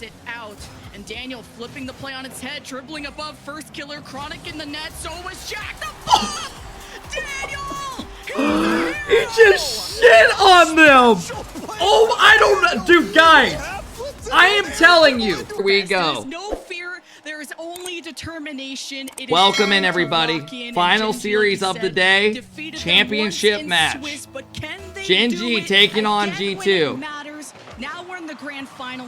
it out. And Daniel flipping the play on its head, dribbling above first killer. Chronic in the net, so was Jack. The bomb! Daniel! He just shit on them! Oh, I don't know. Dude, guys, I am telling you. Here we go. There's no fear. There is only determination. Welcome in, everybody. Final series of the day. Championship match. GENG taking on G2. Now we're in the grand final.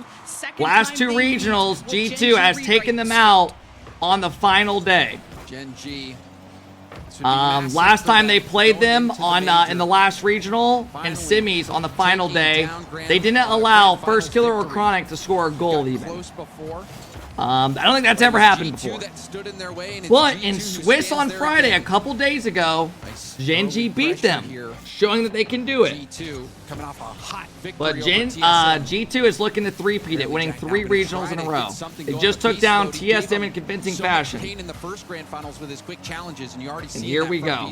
Last two regionals, G2 has taken them out on the final day. GENG. Last time they played them on in the last regional and semis on the final day, they didn't allow first killer or Chronic to score a goal even. I don't think that's ever happened before. But in Swiss on Friday, a couple days ago, GENG beat them, showing that they can do it. But G2 is looking to three-peat it, winning 3 regionals in a row. They just took down TSM in convincing fashion. And here we go.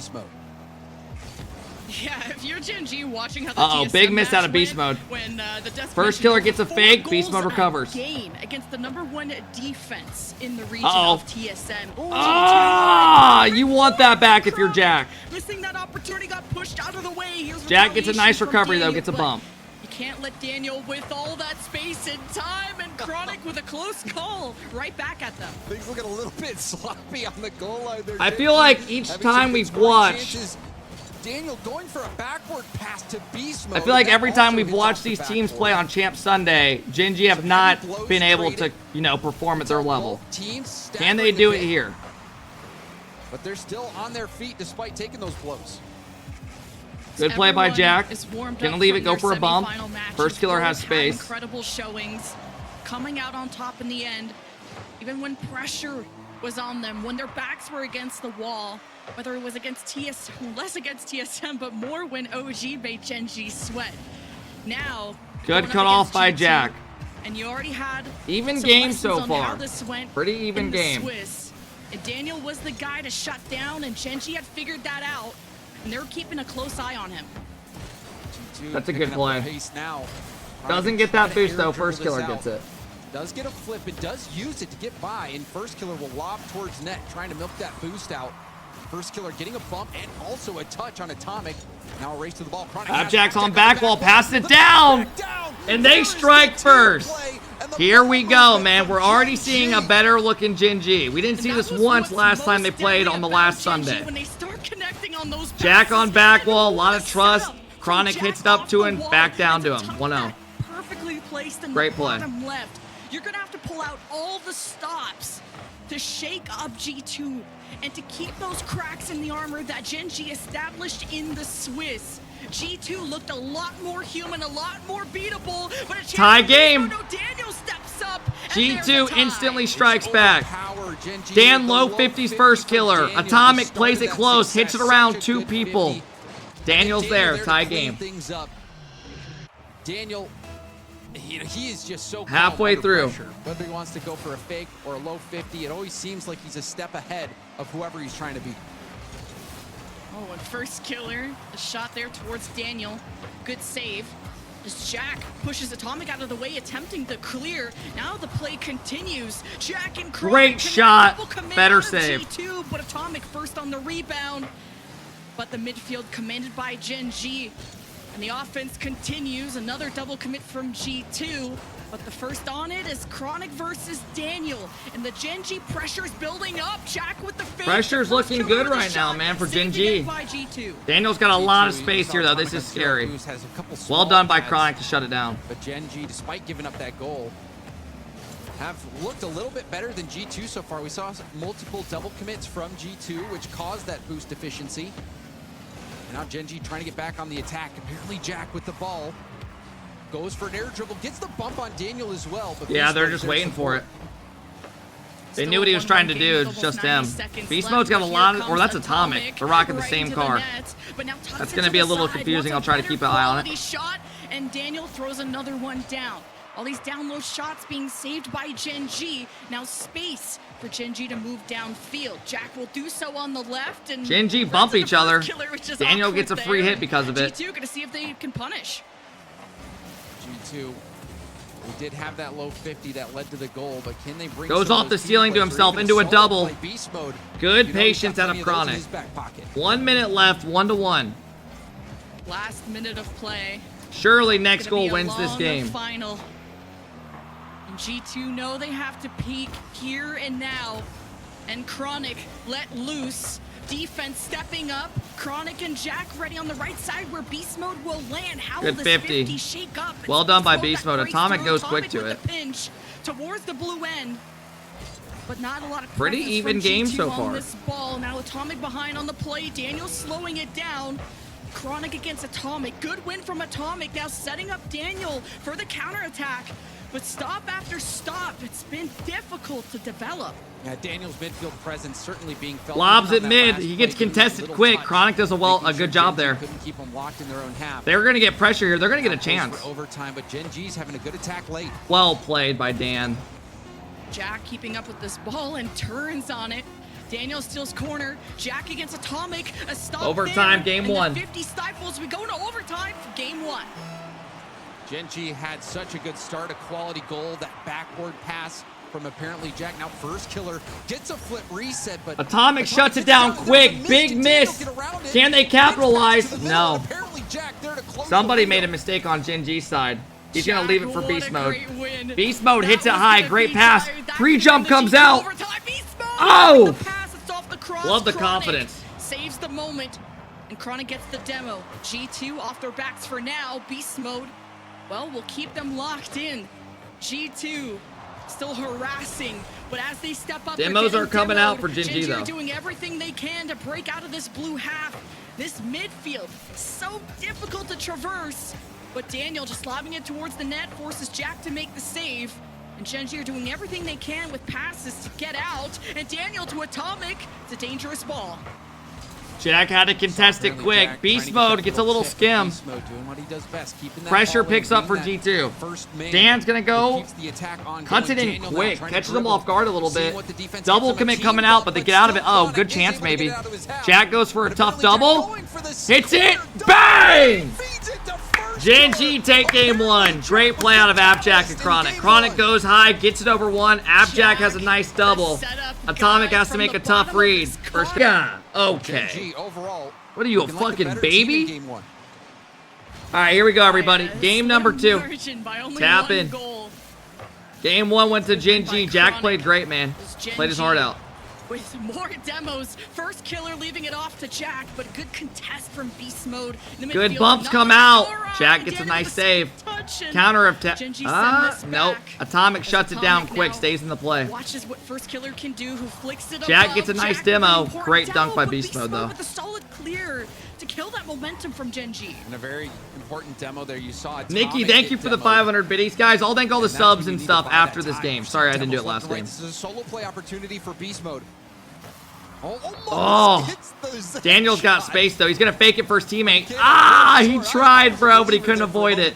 Yeah, if you're GENG watching how the uh-oh, big miss out of beast mode. When, first killer gets a fake, beast mode recovers. Game against the #1 defense in the region of TSM. Ah, you want that back if you're Jack. Missing that opportunity, got pushed out of the way. Here's Jack gets a nice recovery though, gets a bump. You can't let Daniel with all that space and time, and Chronic with a close call right back at them. Things looking a little bit sloppy on the goal line there. I feel like each time we've watched, Daniel going for a backward pass to beast mode. I feel like every time we've watched these teams play on Champ Sunday, GENG have not been able to, you know, perform at their level. Can they do it here? But they're still on their feet despite taking those blows. Good play by Jack. Gonna leave it, go for a bump. First killer has space. Incredible showings, coming out on top in the end, even when pressure was on them, when their backs were against the wall. Whether it was against less against TSM, but more when OG made GENG sweat. Now, good cut off by Jack. And you already had even game so far. Went pretty even game. Swiss. And Daniel was the guy to shut down, and GENG had figured that out, and they were keeping a close eye on him. That's a good play. Doesn't get that boost though. First killer gets it. Does get a flip and does use it to get by, and first killer will lob towards net, trying to milk that boost out. First killer getting a bump and also a touch on Atomic. Now a race to the ball. Jack's on back wall, passes it down, and they strike first. Here we go, man. We're already seeing a better looking GENG. We didn't see this once last time they played on the last Sunday. Jack on back wall, a lot of trust. Chronic hits it up to him, back down to him. 1-0. Perfectly placed in great the play. Bottom left. You're gonna have to pull out all the stops to shake up G2 and to keep those cracks in the armor that GENG established in the Swiss. G2 looked a lot more human, a lot more beatable, but a tie game. Daniel steps up. G2 instantly strikes back. Dan low 50s first killer. Atomic plays it close, hits it around 2 people. Daniel's there, tie game. Daniel, he is just so halfway through. Whether he wants to go for a fake or a low 50, it always seems like he's a step ahead of whoever he's trying to beat. Oh, and first killer, a shot there towards Daniel. Good save. As Jack pushes Atomic out of the way, attempting to clear. Now the play continues. Jack and Chronic. Great shot. Better save. G2, but Atomic first on the rebound. But the midfield commanded by GENG. And the offense continues. Another double commit from G2. But the first on it is Chronic versus Daniel. And the GENG pressure's building up. Jack with the fake. Pressure's looking good right now, man, for GENG. Daniel's got a lot of space here, though. This is scary. Well done by Chronic to shut it down. But GENG, despite giving up that goal, have looked a little bit better than G2 so far. We saw multiple double commits from G2, which caused that boost efficiency. Now GENG trying to get back on the attack. Apparently Jack with the ball goes for an air dribble, gets the bump on Daniel as well. But yeah, they're just waiting for it. They knew what he was trying to do. It's just him. Beast mode's got a lot of, or that's Atomic. They're rocking the same car. That's going to be a little confusing. I'll try to keep an eye on it. Shot, and Daniel throws another one down. All these down low shots being saved by GENG. Now space for GENG to move downfield. Jack will do so on the left, and GENG bump each other. Daniel gets a free hit because of it. G2 gonna see if they can punish. G2 We did have that low 50 that led to the goal, but can they bring Goes off the ceiling to himself into a double. Beast mode? Good patience out of Chronic. 1 minute left, 1-1. Last minute of play. Surely next goal wins this game. Final. And G2 know they have to peak here and now. And Chronic let loose. Defense stepping up. Chronic and Jack ready on the right side where Beast Mode will land. How will this 50 shake up? Well done by Beast Mode. Atomic goes quick to it. Pinch towards the blue end. But not a lot of pretty even game so far. This ball. Now Atomic behind on the play. Daniel slowing it down. Chronic against Atomic. Good win from Atomic. Now setting up Daniel for the counterattack. But stop after stop, it's been difficult to develop. Yeah, Daniel's midfield presence certainly being felt. Lobs at mid. He gets contested quick. Chronic does a good job there. Couldn't keep them locked in their own half. They're going to get pressure here. They're going to get a chance. For overtime, but GENG's having a good attack late. Well played by Dan. Jack keeping up with this ball and turns on it. Daniel steals corner. Jack against Atomic. A stop overtime, there, game one. 50 stifles. We go into overtime for game one. GENG had such a good start, a quality goal, that backward pass from apparently Jack. Now first killer gets a flip reset, but Atomic shuts it down quick. Big miss. Can they capitalize? No. Somebody made a mistake on GENG's side. He's going to leave it for Beast Mode. Beast Mode hits it high. Great pass. Pre-jump comes out. Oh! Love the confidence. Saves the moment, and Chronic gets the demo. G2 off their backs for now. Beast Mode, well, we'll keep them locked in. G2 still harassing, but as they step up, demos are coming out for GENG though. Doing everything they can to break out of this blue half. This midfield, so difficult to traverse, but Daniel just lobbing it towards the net forces Jack to make the save. And GENG are doing everything they can with passes to get out. And Daniel to Atomic. It's a dangerous ball. Jack had to contest it quick. Beast Mode gets a little skim. Pressure picks up for G2. Dan's going to go. Cuts it in quick. Catches them off guard a little bit. Double commit coming out, but they get out of it. Oh, good chance maybe. Jack goes for a tough double. Hits it. Bang! GENG take game one. Great play out of AppJack and Chronic. Chronic goes high, gets it over one. AppJack has a nice double. Atomic has to make a tough read. First, yeah, okay. What are you, a fucking baby? All right, here we go, everybody. Game number 2. Tap in. Game 1 went to GENG. Jack played great, man. Played his heart out. With more demos, first killer leaving it off to Jack, but good contest from Beast Mode. Good bumps come out. Jack gets a nice save. Counter attack. Nope. Atomic shuts it down quick, stays in the play. Watches what first killer can do, who flicks it Jack gets a nice demo. Great dunk by Beast Mode though. With a solid clear to kill that momentum from GENG. And a very important demo there. You saw Nikki, thank you for the 500 biddies. Guys, I'll thank all the subs and stuff after this game. Sorry I didn't do it last game. This is a solo play opportunity for Beast Mode. Oh, Daniel's got space though. He's gonna fake it for his teammate. Ah, he tried, bro, but he couldn't avoid it.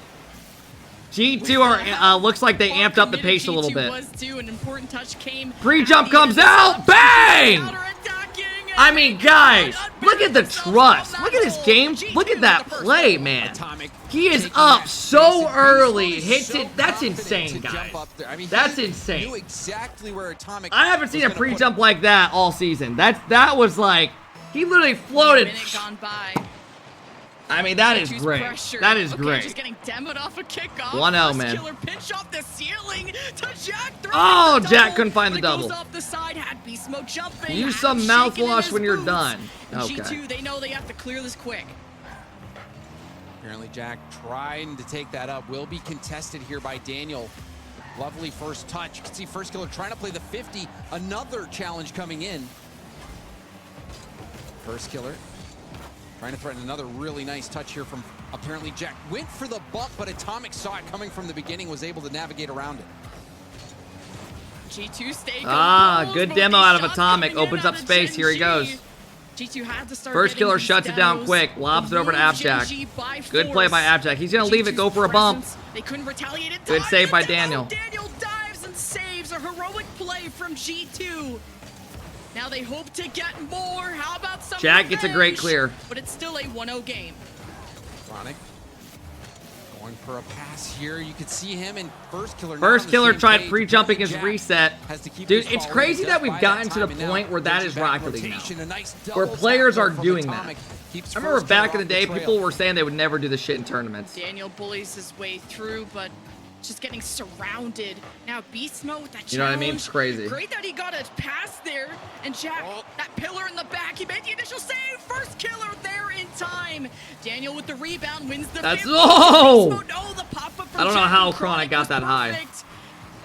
G2 are looks like they amped up the pace a little bit. Pre-jump comes out, bang! I mean, guys, look at the trust. Look at his game. Look at that play, man. He is up so early. Hits it. That's insane, guys. That's insane. I haven't seen a pre-jump like that all season. That was like, he literally floated. I mean, that is great. That is great. Just getting demoed off a kickoff. 1-0, man. Killer pinch off the ceiling to Jack. Oh, Jack couldn't find the double. Off the side, had Beast Mode jumping. Use some mouthwash when you're done. Okay. G2, they know they have to clear this quick. Apparently, Jack trying to take that up. Will be contested here by Daniel. Lovely first touch. You can see first killer trying to play the 50. Another challenge coming in. First killer. Trying to threaten another really nice touch here from apparently Jack. Went for the bump, but Atomic saw it coming from the beginning, was able to navigate around it. G2 stay good demo out of Atomic. Opens up space. Here he goes. G2 had to start. First killer shuts it down quick. Lobs it over to AppJack. Good play by AppJack. He's going to leave it, go for a bump. They couldn't retaliate it. Good save by Daniel. Daniel dives and saves. A heroic play from G2. Now they hope to get more. How about some Jack gets a great clear. But it's still a 1-0 game. Chronic Going for a pass here. You could see him in first killer. First killer tried pre-jumping his reset. Dude, it's crazy that we've gotten to the point where that is Rocket League now. Where players are doing that. I remember back in the day, people were saying they would never do this shit in tournaments. Daniel bullies his way through, but just getting surrounded. Now Beast Mode with that challenge. You know what I mean? It's crazy. Great that he got a pass there. And Jack, that pillar in the back, he made the initial save. First killer there in time. Daniel with the rebound wins the That's the pop-up from I don't know Jack how and Chronic got that high.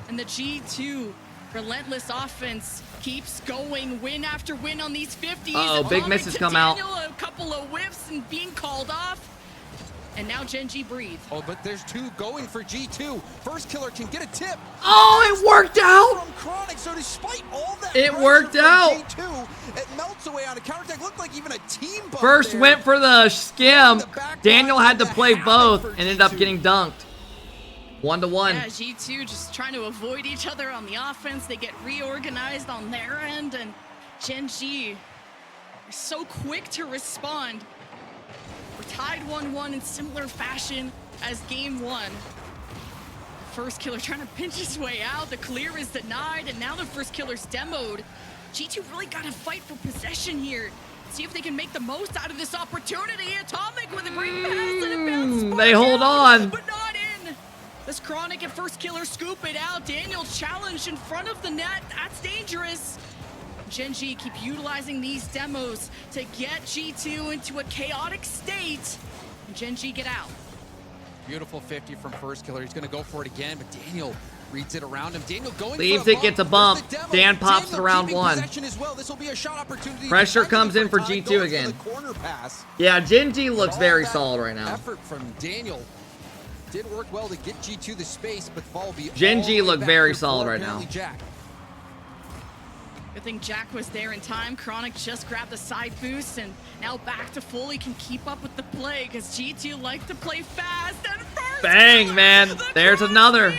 And the G2 relentless offense keeps going, win after win on these 50s. Uh-oh, big misses come out. A couple of whiffs and being called off. And now GENG breathe. Oh, but there's two going for G2. First killer can get a tip. Oh, it worked out. From Chronic, so despite all that it worked out. G2, it melts away on a counterattack. Looked like even a team bump First there. went for the skim. Daniel had to play both and ended up getting dunked. 1-1. Yeah, G2 just trying to avoid each other on the offense. They get reorganized on their end, and GENG is so quick to respond. We're tied 1-1 in similar fashion as game one. First killer trying to pinch his way out. The clear is denied, and now the first killer's demoed. G2 really got to fight for possession here. See if they can make the most out of this opportunity. Atomic with a great pass and a bounce. They hold on. But not in. This Chronic and first killer scoop it out. Daniel challenged in front of the net. That's dangerous. GENG keep utilizing these demos to get G2 into a chaotic state. And GENG get out. Beautiful 50 from first killer. He's going to go for it again, but Daniel reads it around him. Daniel going leaves for a it, gets a bump. Dan pops Daniel it around one. As well. This will be a shot opportunity. Pressure comes in for G2 again. Yeah, GENG looks very solid right now. Effort from Daniel did work well to get G2 the space, but the ball will be GENG look very solid right now. Jack. Good thing Jack was there in time. Chronic just grabbed the side boost, and now back to full. He can keep up with the play because G2 like to play fast. And first bang, man. There's another.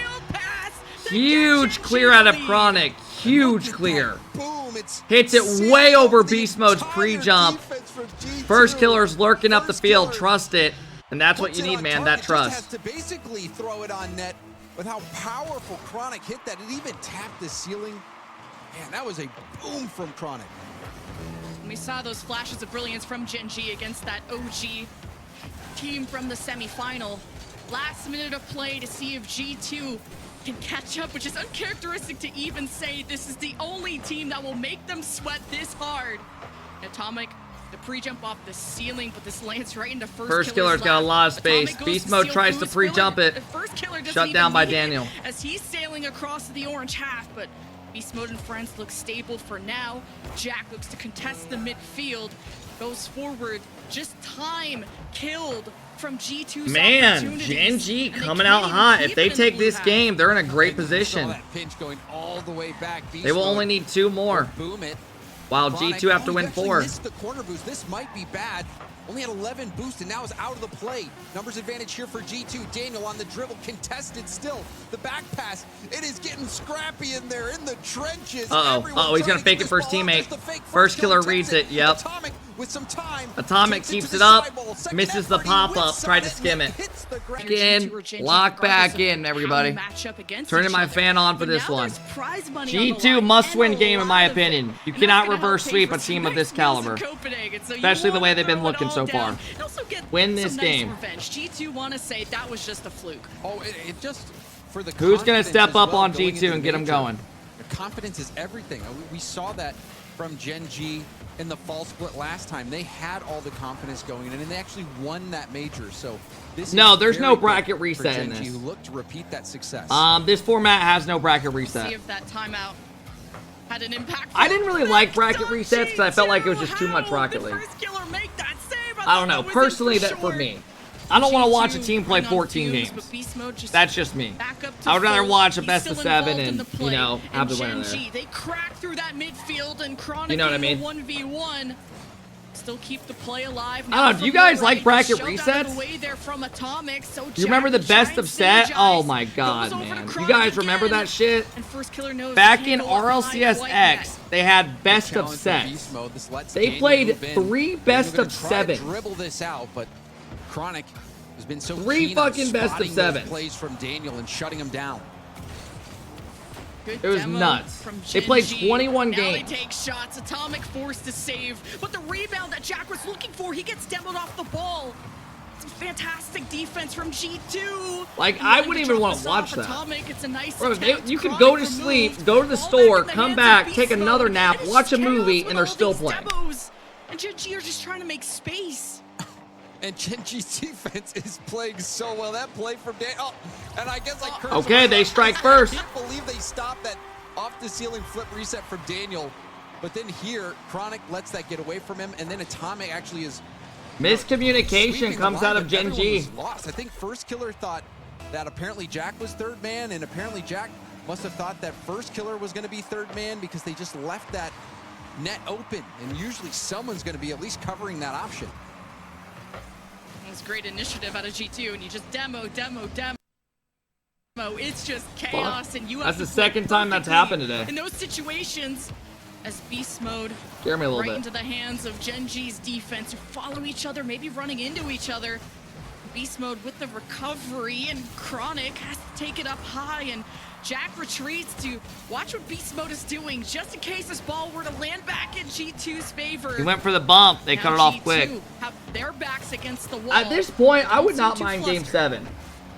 Huge clear out of Chronic. Huge clear. Boom, hits it way over Beast Mode's pre-jump. First killer's lurking up the field. Trust it. And that's what you need, man, that trust. Has to basically throw it on net with how powerful Chronic hit that. It even tapped the ceiling. Man, that was a boom from Chronic. We saw those flashes of brilliance from GENG against that OG team from the semifinal. Last minute of play to see if G2 can catch up, which is uncharacteristic to even say this is the only team that will make them sweat this hard. Atomic, the pre-jump off the ceiling, but this lands right into first killer's got a lot of space. Beast Mode tries to pre-jump it. Shut down by Daniel. As he's sailing across the orange half, but Beast Mode and friends look stable for now. Jack looks to contest the midfield, goes forward. Just time killed from G2's man, GENG coming out hot. If they take this game, they're in a great position. That pinch going all the way back. They will only need 2 more. Boom it. While G2 have to win 4. Missed the corner boost. This might be bad. Only had 11 boost and now is out of the play. Numbers advantage here for G2. Daniel on the dribble, contested still. The back pass, it is getting scrappy in there in the trenches. Uh-oh, he's gonna fake it for his teammate. First killer reads it, yep. Atomic with some time. Atomic keeps it up, misses the pop-up, tried to skim it. Again, lock back in, everybody. Turning my fan on for this one. G2 must-win game, in my opinion. You cannot reverse sweep a team of this caliber, especially the way they've been looking so far. Win this game. G2 want to say that was just a fluke. Oh, it just for the who's gonna step up on G2 and get them going? The confidence is everything. We saw that from GENG in the fall split last time. They had all the confidence going in, and they actually won that major. So this there's no bracket reset in this. Who look to repeat that success. This format has no bracket reset. See if that timeout had an impact. I didn't really like bracket resets because I felt like it was just too much Rocket League. I don't know. Personally, that for me. I don't want to watch a team play 14 games. That's just me. I would rather watch a best of 7 and, you know, have the winner there. They crack through that midfield and Chronic, you know what I mean? 1v1. Still keep the play alive. I don't know. Do you guys like bracket resets? Do you remember the best of set? Oh my god, man. You guys remember that shit? Back in RLCS X, they had best of sets. They played 3 best of 7. Dribble this out, but Chronic has been so Three keen on fucking best of spotting those 7. plays from Daniel and shutting him down. Good It was demo nuts. from They played GENG. 21 now games. They take shots. Atomic forced to save, but the rebound that Jack was looking for, he gets demoed off the ball. Some fantastic defense from G2. Like, I wouldn't even want to watch that. Atomic, it's a nice Bro, attempt. you could Chronic go to removed. sleep, go to the Ball store, back in the come hands back, of take Beast another Mode, nap, and it's watch a chaos movie, with and they're all still these playing. demos. And GENG are just trying to make space. And GENG's defense is playing so well. That play from Daniel. Oh, and I guess like Okay, they strike first. I can't believe they stopped that off the ceiling flip reset from Daniel. But then here, Chronic lets that get away from him, and then Atomic actually is Miscommunication comes out of GENG. Lost. I think First Killer thought that apparently Jack was third man, and apparently Jack must have thought that First Killer was going to be third man because they just left that net open, and usually someone's going to be at least covering that option. It was great initiative out of G2, and you just demo. It's just chaos, and you have That's to the play second time that's perfectly happened today. in those situations, as Beast Mode Scare me a little right bit. into the hands of GENG's defense, who follow each other, maybe running into each other. Beast Mode with the recovery, and Chronic has to take it up high, and Jack retreats to watch what Beast Mode is doing, just in case this ball were to land back in G2's favor. He went for the bump. They Now cut it off G2 quick. have their backs against the wall. At this point, I would Don't not seem too mind Game flustered. 7.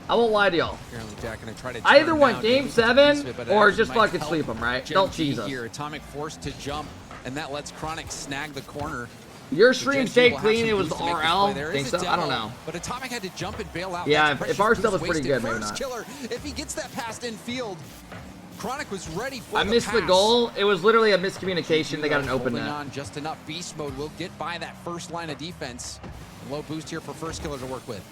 I won't lie to y'all. Apparently Jack going to try to I either turn want down Game David's 7 piece of it, but it or actually just might fucking help sleep 'em, right? GENG Don't tease us. here. Atomic forced to jump, and that lets Chronic snag the corner. Your So stream GENG stayed will have clean. some It was boost to make this RL. play. There Think is so? a I don't demo, know. But Atomic had to jump and bail out. Yeah, That's if pressure our stuff boost was pretty wasted. good, maybe First not. Killer, if he gets that pass in field, Chronic was ready for I the missed the pass. goal. It was literally a miscommunication. They got an open Holding net. on just enough. Beast Mode will get by that first line of defense. Low boost here for First Killer to work with.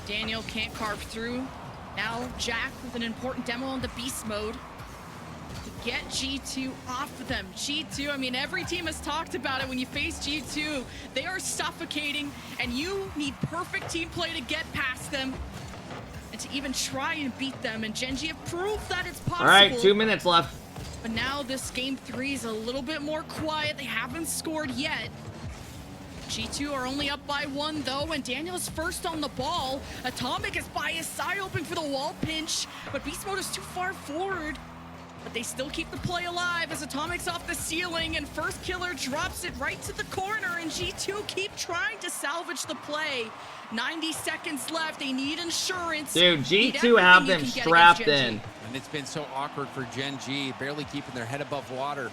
Daniel can't carve through. Now Jack with an important demo on the Beast Mode to get G2 off of them. G2, I mean, every team has talked about it. When you face G2, they are suffocating, and you need perfect team play to get past them and to even try and beat them. And GENG have proved that it's possible. All right, 2 minutes left. But now this game 3 is a little bit more quiet. They haven't scored yet. G2 are only up by 1 though, and Daniel's first on the ball. Atomic is by his side, hoping for the wall pinch, but Beast Mode is too far forward. But they still keep the play alive as Atomic's off the ceiling, and First Killer drops it right to the corner, and G2 keep trying to salvage the play. 90 seconds left. They need insurance. Dude, Need G2 have everything them you can get strapped against in. GENG. And it's been so awkward for GENG, barely keeping their head above water.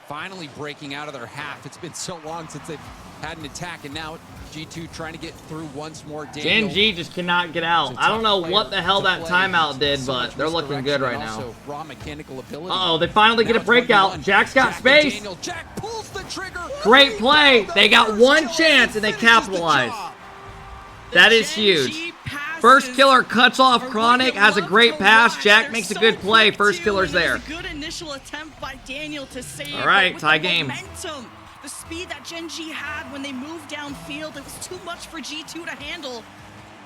Finally breaking out of their half. It's been so long since they've had an attack, and now G2 trying to get through once more. Daniel, GENG just cannot get out. I don't know what the hell that timeout did, but they're looking good right now. Also raw mechanical ability. Uh-oh, they finally get a Now it's breakout. 1-1. Jack's got Jack and space. Daniel. Jack pulls the trigger. Great play. They got First one Killer chance and they finishes the capitalized. job. That is GENG huge. passes First Killer cuts off are Chronic, what you has a love great to pass. watch. Jack They're makes a so good play. quick, First too, Killer's and it there. was a good initial attempt by Daniel to save. All right, but with tie the game. Momentum, the speed that GENG had when they moved downfield, it was too much for G2 to handle.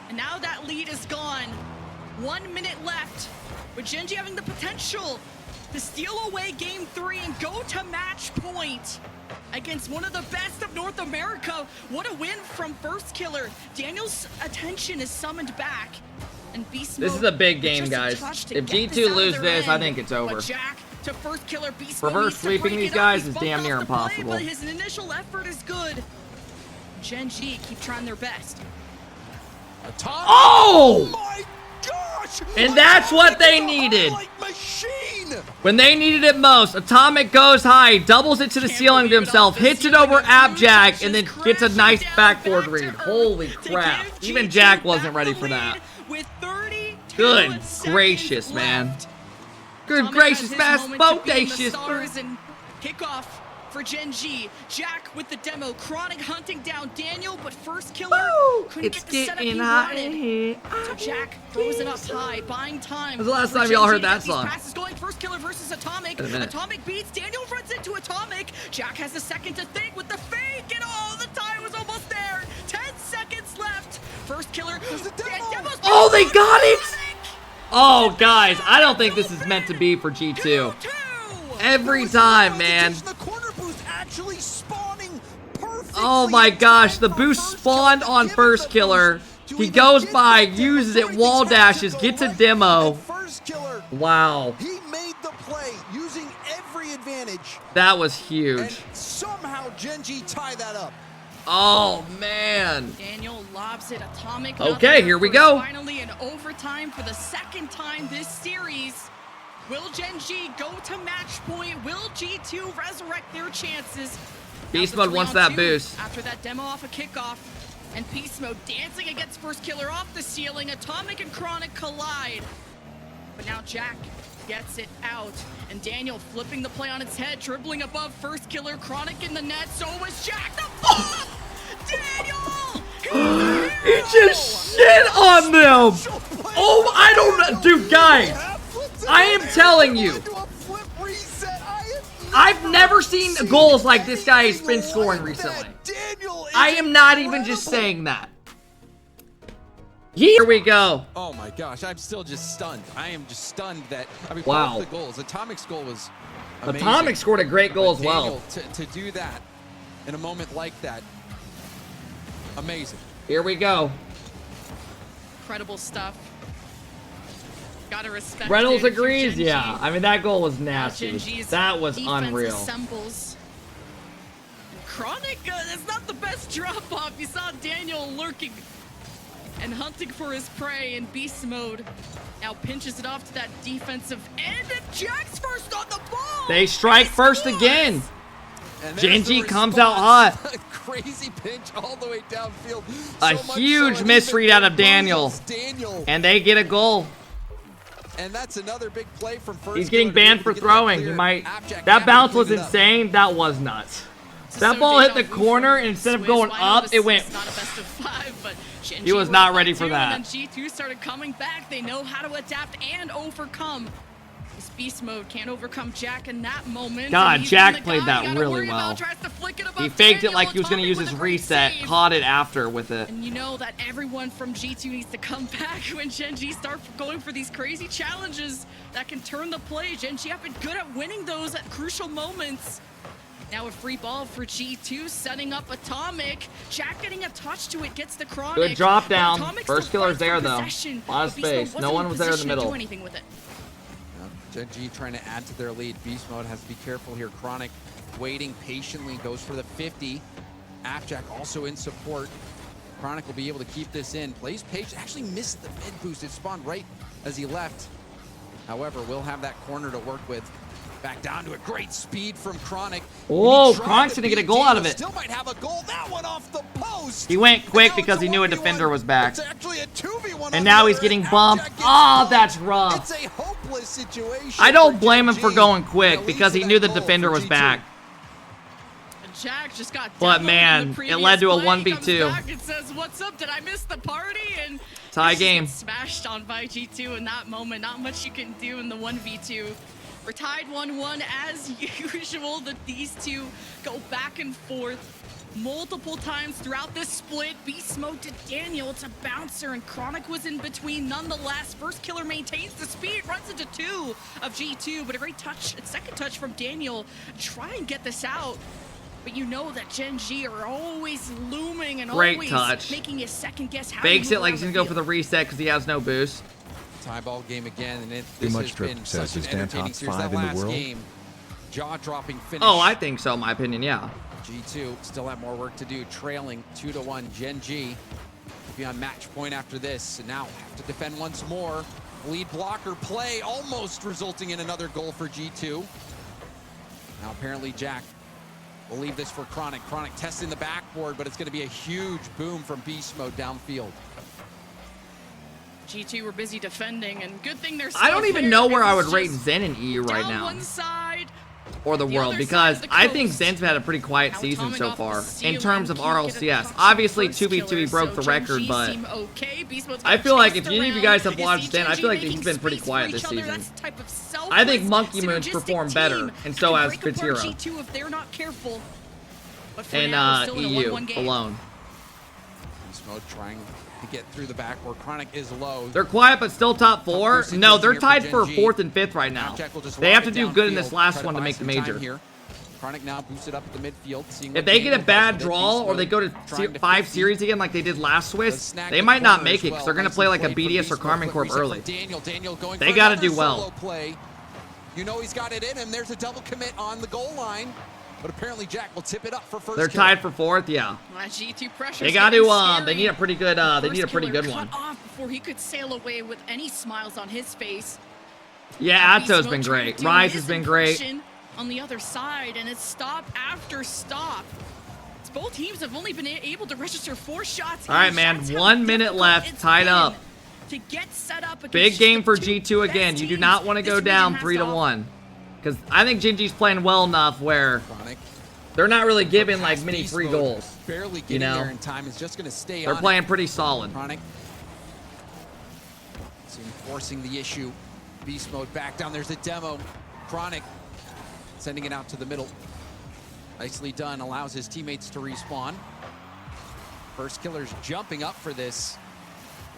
And now that lead is gone. 1 minute left, with GENG having the potential to steal away game 3 and go to match point against one of the best of North America. What a win from First Killer. Daniel's attention is summoned back. And Beast This Mode is a big with game, just a guys. touch to If get G2 out of lose their this, I end. think it's But over. Jack to First Killer. Beast Reverse Mode needs to sweeping break these it up. guys He's is bumped damn off near the play, impossible. but his initial effort is good. GENG keep trying their best. Atomic. Oh! My gosh! And that's what they Atomic needed. like machine. When they needed it most, Atomic goes high, doubles it to the Can't ceiling to believe it himself, off the hits it ceiling over of Abjack, Blue and then Touches, gets a nice crashing down backboard back read. to Holy Earth to crap. give Even G2 Jack wasn't back ready the for that. lead with 32 Good seconds gracious, man. left. Good Atomic gracious, has his fast moment to be in the bodacious. stars and kickoff for GENG. Jack with the demo. Chronic hunting down Daniel, but First Killer Woo! couldn't It's get the setup he getting hot in wanted. here. So Jack throws it up high, buying time. When's the last for time y'all GENG heard to that get these song? passes going. First Killer versus Atomic. In a minute. Atomic beats. Daniel runs into Atomic. Jack has a second to think with the fake, and oh, the time was almost there. 10 seconds left. First Killer. Demo's Oh, they got it! Atomic! Oh, guys, I don't think this is meant to be for G2. 2-2. Every time, man. The corner boost actually spawning perfect. Oh my gosh, the boost spawned on first killer. He goes by, uses it, wall dashes, gets a demo. Wow. He made the play using every advantage. That was huge. And somehow GENG tie that up. Oh man. Daniel lobs it, Atomic. Okay, here we go. Finally in overtime for the second time this series. Will GENG go to match point? Will G2 resurrect their chances? Beast Mode wants that boost. After that demo off a kickoff. And Beast Mode dancing against first killer off the ceiling. Atomic and Chronic collide. But now Jack gets it out. And Daniel flipping the play on its head, dribbling above first killer. Chronic in the net, so was Jack. The ball! Daniel! He just shit on them! Oh, I don't... Dude, guys, I am telling you, I've never seen goals like this guy has been scoring recently. I am not even just saying that. Here we go. Oh my gosh, I'm still just stunned. I am just stunned that, I mean, wow. both the goals. Atomic's goal was amazing. Atomic scored a great goal as well. To do that in a moment like that, amazing. Here we go. Incredible stuff. Gotta respect Reynolds it. agrees, GENG. yeah. I mean, that goal was nasty. GENG's That was defense unreal. Assembles. And Chronic, it's not the best drop off. You saw Daniel lurking and hunting for his prey in beast mode. Now pinches it off to that defensive end, and Jack's first on the ball. They strike first again. GENG comes out hot. Crazy pinch all the way downfield. A huge misread out of Daniel. And they get a goal. And that's another big play from first. He's getting banned for throwing. He might. That bounce was insane. That was nuts. That ball hit the corner, and instead of going up, it went. Not a best of 5, but He was not ready for that. And then G2 started coming back. They know how to adapt and overcome. This beast mode can't overcome Jack in that moment. God, Jack played that really well. He faked it like he was going to use his reset, caught it after with it. And you know that everyone from G2 needs to come back when GENG start going for these crazy challenges that can turn the play. GENG have been good at winning those at crucial moments. Now a free ball for G2, setting up Atomic. Jack getting a touch to it, gets the Chronic. Good drop down. First killer's there though. A lot of space. No one was there in the middle. Do anything with it. GENG trying to add to their lead. Beast Mode has to be careful here. Chronic waiting patiently, goes for the 50. AppJack also in support. Chronic will be able to keep this in. Plays patient, actually missed the mid boost. It spawned right as he left. However, we'll have that corner to work with. Back down to a great speed from Chronic. Whoa, Chronic's gonna get a goal out of it. Still might have a goal. That one off the post. He went quick because he knew a defender was back. It's actually a 2v1. And now he's getting bumped. Oh, that's rough. It's a hopeless situation. I don't blame him for going quick because he knew the defender was back. Jack just got but man, it led to a 1v2. It says, "What's up? Did I miss the party?" And tie game. Smashed on by G2 in that moment. Not much you can do in the 1v2. We're tied 1-1 as usual. These two go back and forth multiple times throughout this split. Beast Mode to Daniel. It's a bouncer, and Chronic was in between. Nonetheless, first killer maintains the speed, runs into 2 of G2, but a great touch, second touch from Daniel. Try and get this out. But you know that GENG are always looming and always making you second guess how Fakes it like he's gonna go for the reset because he has no boost. Tie ball game again, and this has been such an entertaining series. That last game, jaw-dropping finish. Oh, I think so, in my opinion, yeah. G2 still have more work to do, trailing 2-1. GENG will be on match point after this, and now have to defend once more. Lead blocker play, almost resulting in another goal for G2. Now apparently Jack will leave this for Chronic. Chronic testing the backboard, but it's going to be a huge boom from Beast Mode downfield. G2 were busy defending, and good thing they're still I don't even know where I would rate just Zen and EU right now. One side, or the world, because I think Zen's had a pretty quiet season so far in terms of RLCS. Obviously, 2v2 he broke the record, but I feel like if any of you guys have watched Zen, I feel like he's been pretty quiet this season. I think Monkey Moon's performed better, and so has Vatira. And EU alone. Beast Mode trying to get through the backboard. Chronic is low. They're quiet, but still top 4. No, they're tied for 4th and 5th right now. They have to do good in this last one to make the major. Chronic now boosted up at the midfield. If they get a bad draw or they go to 5 series again like they did last Swiss, they might not make it because they're going to play like a BDS or Carmen Corp early. They got to do well. You know he's got it in him. There's a double commit on the goal line. But apparently Jack will tip it up for first. They're tied for 4th, yeah. G2 pressure. They got to they need a pretty good one. Cut off before he could sail away with any smiles on his face. Yeah, Atto's been great. Rise has been great. On the other side, and it's stop after stop. Both teams have only been able to register 4 shots. All right, man. 1 minute left, tied up. To get set up. Big game for G2 again. You do not want to go down 3-1. Because I think GenG's playing well enough where they're not really giving like many free goals. Barely getting there in time. Is just going to stay They're playing pretty solid. Chronic forcing the issue. Beast mode back down. There's a demo. Chronic sending it out to the middle. Nicely done. Allows his teammates to respawn. First killer's jumping up for this.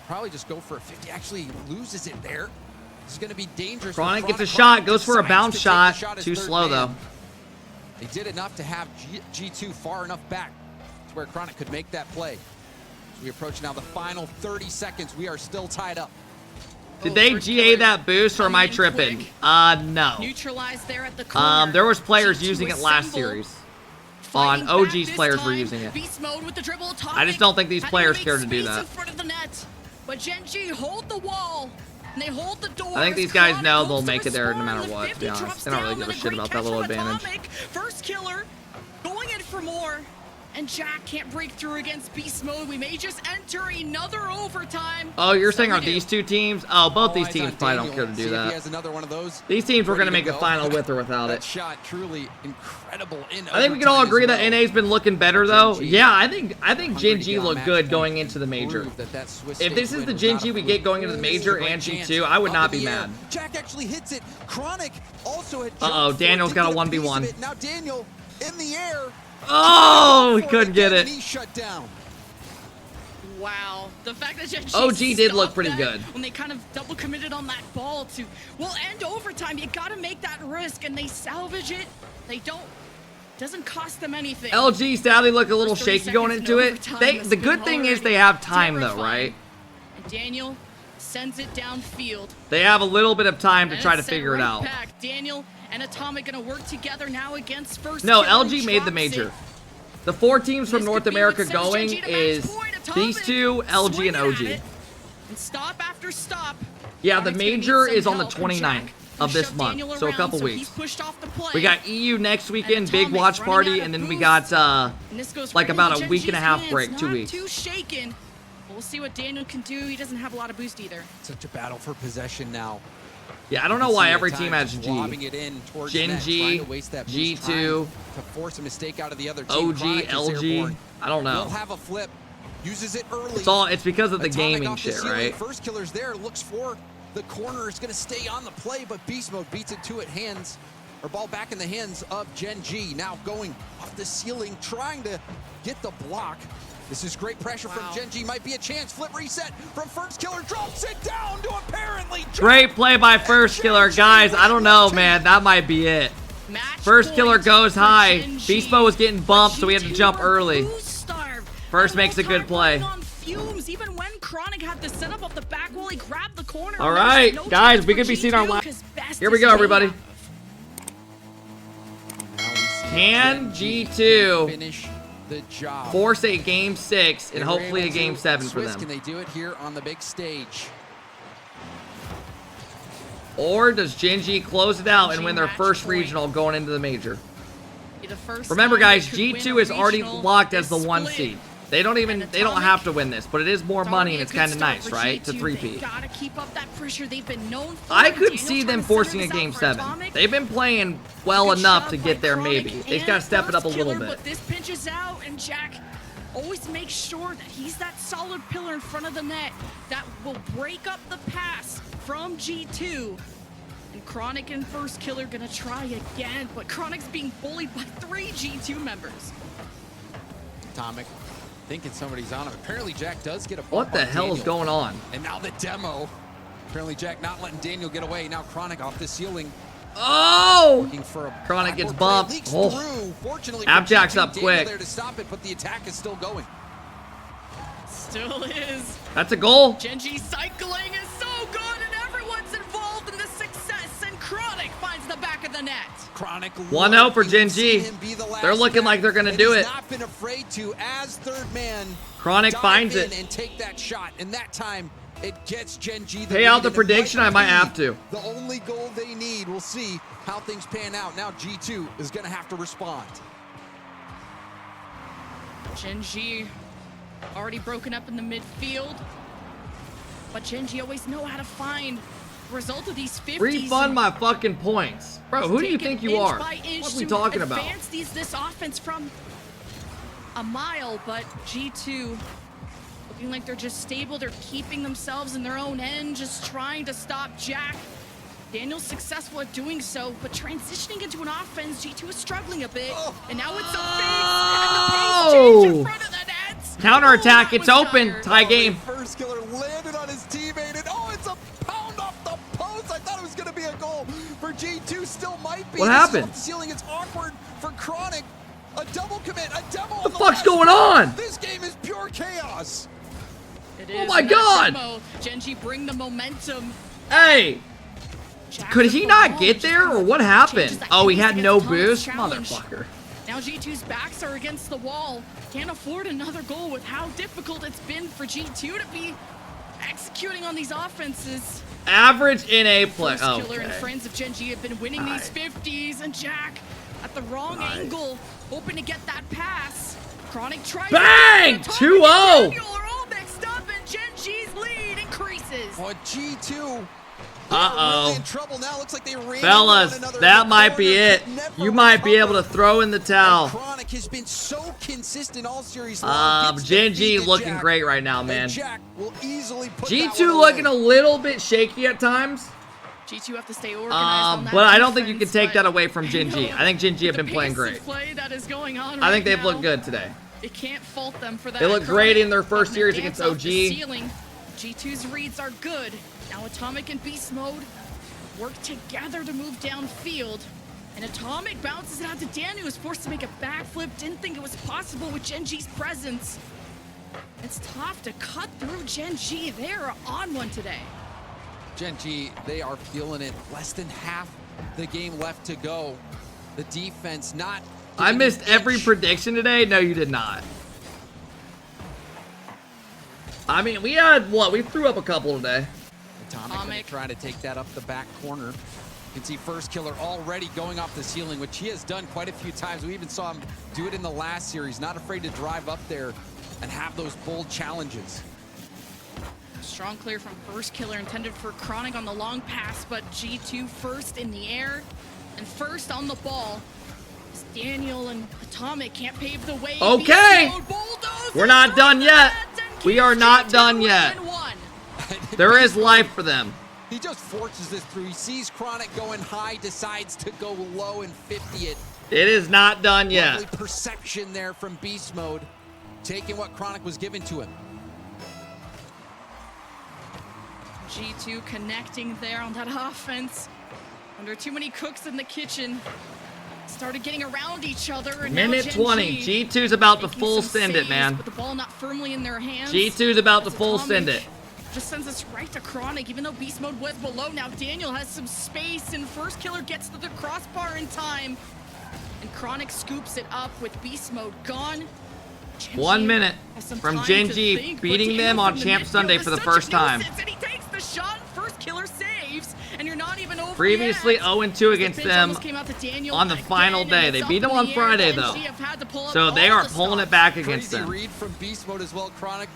Probably just go for a 50. Actually loses it there. This is going to be dangerous. Chronic gets a shot. Goes for a bounce shot. Too slow though. They did enough to have G2 far enough back to where Chronic could make that play. As we approach now the final 30 seconds. We are still tied up. Did they GA that boost or am I tripping? No. Neutralized there at the there was players using it last series. On OG's players were using it. Beast mode with the dribble. I just don't think these players care to do that. In front of the net. But GenG hold the wall. And they hold the door. I think these guys know they'll make it there no matter what, to be honest. They don't really give a shit about that little advantage. First killer going in for more. And Jack can't break through against Beast Mode. We may just enter another overtime. Oh, you're saying are these two teams? Oh, both these teams probably don't care to do that. These teams were going to make a final with or without it. Shot truly incredible. I think we can all agree that NA's been looking better though. Yeah, I think GenG looked good going into the major. If this is the GenG we get going into the major and G2, I would not be mad. Jack actually hits it. Chronic also had. Uh-oh, Daniel's got a 1v1. Now Daniel in the air. Oh, he couldn't get it. He shut down. Wow, the fact that GenG OG did look pretty good when they kind of double committed on that ball to end overtime. You got to make that risk, and they salvage it. They don't. Doesn't cost them anything. LG sadly look a little shaky going into it. The good thing is they have time though, right? And Daniel sends it downfield. They have a little bit of time to try to figure it out. Daniel and Atomic gonna work together now against first. No, LG made the major. The 4 teams from North America going is these two, LG and OG. And stop after stop. Yeah, the major is on the 29th of this month, so a couple weeks. We got EU next weekend, big watch party, and then we got like about a week and a half break, 2 weeks. We'll see what Daniel can do. He doesn't have a lot of boost either. Such a battle for possession now. Yeah, I don't know why every team has G. GenG, G2, to force a mistake out of the other team. OG, LG. I don't know. He'll have a flip. Uses it early. It's because of the gaming shit, right? First killer's there. Looks for the corner. Is going to stay on the play, but Beast Mode beats it to it. Ball back in the hands of GenG. Now going off the ceiling, trying to get the block. This is great pressure from GenG. Might be a chance. Flip reset from First Killer. Drops it down to apparently. Great play by First Killer. Guys, I don't know, man. That might be it. First Killer goes high. Beast Mode was getting bumped, so we had to jump early. First makes a good play. Even when Chronic had to set up off the back wall, he grabbed the corner. All right, guys, we could be seeing our last. Here we go, everybody. Can G2 finish the job, force a game 6 and hopefully a game 7 for them? Can they do it here on the big stage? Or does GenG close it out and win their first regional going into the major? Remember, guys, G2 is already locked as the 1 seed. They don't have to win this, but it is more money and it's kind of nice, right? To 3P. I could see them forcing a game 7. They've been playing well enough to get there maybe. They just got to step it up a little bit. This pinches out and Jack always makes sure that he's that solid pillar in front of the net that will break up the pass from G2. And Chronic and First Killer gonna try again, but Chronic's being bullied by 3 G2 members. Atomic thinking somebody's on him. Apparently Jack does get a bump. What the hell is going on? And now the demo. Apparently Jack not letting Daniel get away. Now Chronic off the ceiling. Oh! Looking for a Chronic gets backward bumped. play, leaks Oh. through. Fortunately, Abjack's for G2, up Daniel quick. there to stop it, but the attack is still going. Still is. That's a goal. GENG cycling is so good, and everyone's involved in the success, and Chronic finds the back of the net. Chronic 1-0 for We've seen GENG. him be the last They're looking man, like they're gonna and do he's it. not been afraid to, as third man, Chronic dive finds in it. and take that shot, and that time it gets GENG Pay out the lead, and it prediction, I might have to. The only goal they need. We'll see how things pan out. Now G2 is going to have to respond. GENG already broken up in the midfield, but GENG always know how to find the result of these 50s. Refund my fucking points. Bro, who do you think you are? What are we talking about? Advance this offense from a mile, but G2 looking like they're just stable. They're keeping themselves in their own end, just trying to stop Jack. Daniel's successful at doing so, but transitioning into an offense, G2 is struggling a bit. And now it's a face, and the pace change in front of the net. Counterattack, that it's was open. tired. Tie game. First killer landed on his teammate, and oh, it's a pound off the post. I thought it was going to be a goal for G2. Still might be. What This is happened? off the ceiling. It's awkward for Chronic. A double commit, a double. What the fuck's going on? This game is pure chaos. It Oh is my a God. demo. GENG bring the momentum. Hey, Jack could with he the not ball, get just there, kind or of what happened? changes that Oh, he pace had against no Thomas' boost? challenge. Motherfucker. Now G2's backs are against the wall. Can't afford another goal with how difficult it's been for G2 to be executing on these offenses. Average in a play. First Killer and Okay. friends of GENG have been winning these 50s, and Jack at the wrong angle, hoping to get that pass. Chronic tries. Bang! 2-0. Daniel are all mixed up, and GENG's lead increases. Oh, G2. Uh-oh. Really in trouble now. Looks like they ran Fellas, into one another in that the might be corner, it. could never You might be able recover. to throw in the towel. Chronic has been so consistent all series long. Gets GENG defeated looking Jack, great right now, and man. Jack will easily put that G2 one looking a away. little bit shaky at times. G2 have to stay organized on that But I don't think you can defense, take but that away from GENG. I think GENG have the been playing pace great. of play that is going on I right think they've now, looked good today. It can't fault them for that. They looked great in their first Chronic series dance against off the OG. ceiling. G2's reads are good. Now Atomic and Beast Mode work together to move downfield. And Atomic bounces it out to Daniel, who's forced to make a backflip. Didn't think it was possible with GENG's presence. It's tough to cut through GENG. They're on one today. GENG, they are feeling it. Less than half the game left to go. The defense not. I giving missed an every inch. prediction today. No, you did not. I mean, we had, what? We threw up a couple today. Atomic trying to take that up the back corner. You can see First Killer already going off the ceiling, which he has done quite a few times. We even saw him do it in the last series. Not afraid to drive up there and have those bold challenges. Strong clear from First Killer intended for Chronic on the long pass, but G2 first in the air and first on the ball. Daniel and Atomic can't pave the way. Okay. We're not done yet. We are not done yet. There is life for them. He just forces this through. He sees Chronic going high, decides to go low and 50 it. It is not done yet. Lovely perception there from Beast Mode, taking what Chronic was given to him. G2 connecting there on that offense. Under too many cooks in the kitchen. Started getting around each other. And Minute now 20. G2's about to making full some send it, saves, man. But the ball not firmly in their hands. G2's about to As full Atomic send it. just sends us right to Chronic, even though Beast Mode was below. Now Daniel has some space, and First Killer gets to the crossbar in time. And Chronic scoops it up with Beast Mode gone. GENG 1 minute has some from time GENG to think, but beating Daniel them on from the Champ midfield Sunday is for the such a first time. nuisance, and he takes the shot, and First Killer saves, and you're not even over Previously yet. 0-2 against The bench them almost came out to Daniel on the again, final and day. it's They up beat them in on the air. Friday, GENG though. have had to pull up So they all are the pulling it stops. back against Crazy them. read from Beast Mode as well. Chronic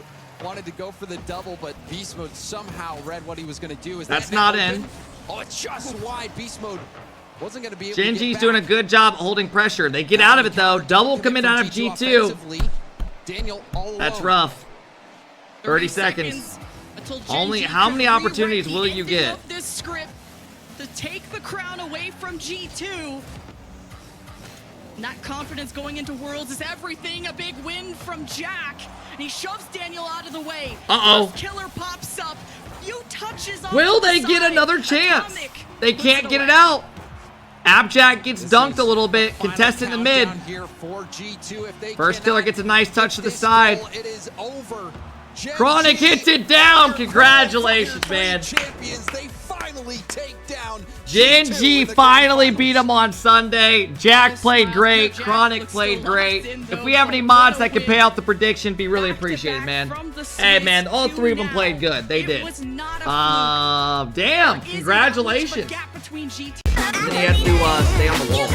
wanted to go for the double, but Beast Mode somehow read what he was going to do. Is That's that now not in. open? Oh, it's just wide. Beast Mode wasn't going to be able to get GENG's back. doing a good job holding pressure. They get out of it, though. Double commit out of G2. Offensively. Daniel all alone. That's rough. 30 seconds. Until Only GENG how can many rewrite opportunities the will you ending get? of this script to take the crown away from G2. And that confidence going into Worlds is everything. A big win from Jack. And he shoves Daniel out of the way. Uh-oh. First Killer pops up. Few touches on Will the they get side. another chance? Atomic They puts can't get it away. out. Abjack gets dunked a little bit. Contestant in the mid. First killer gets a nice touch to the side. Chronic hits it down. Congratulations, man. GENG finally beat him on Sunday. Jack played great. Chronic played great. If we have any mods that can pay out the prediction, be really appreciated, man. Hey, man, all three of them played good. They did. Damn. Congratulations. And then he had to stay on the wall.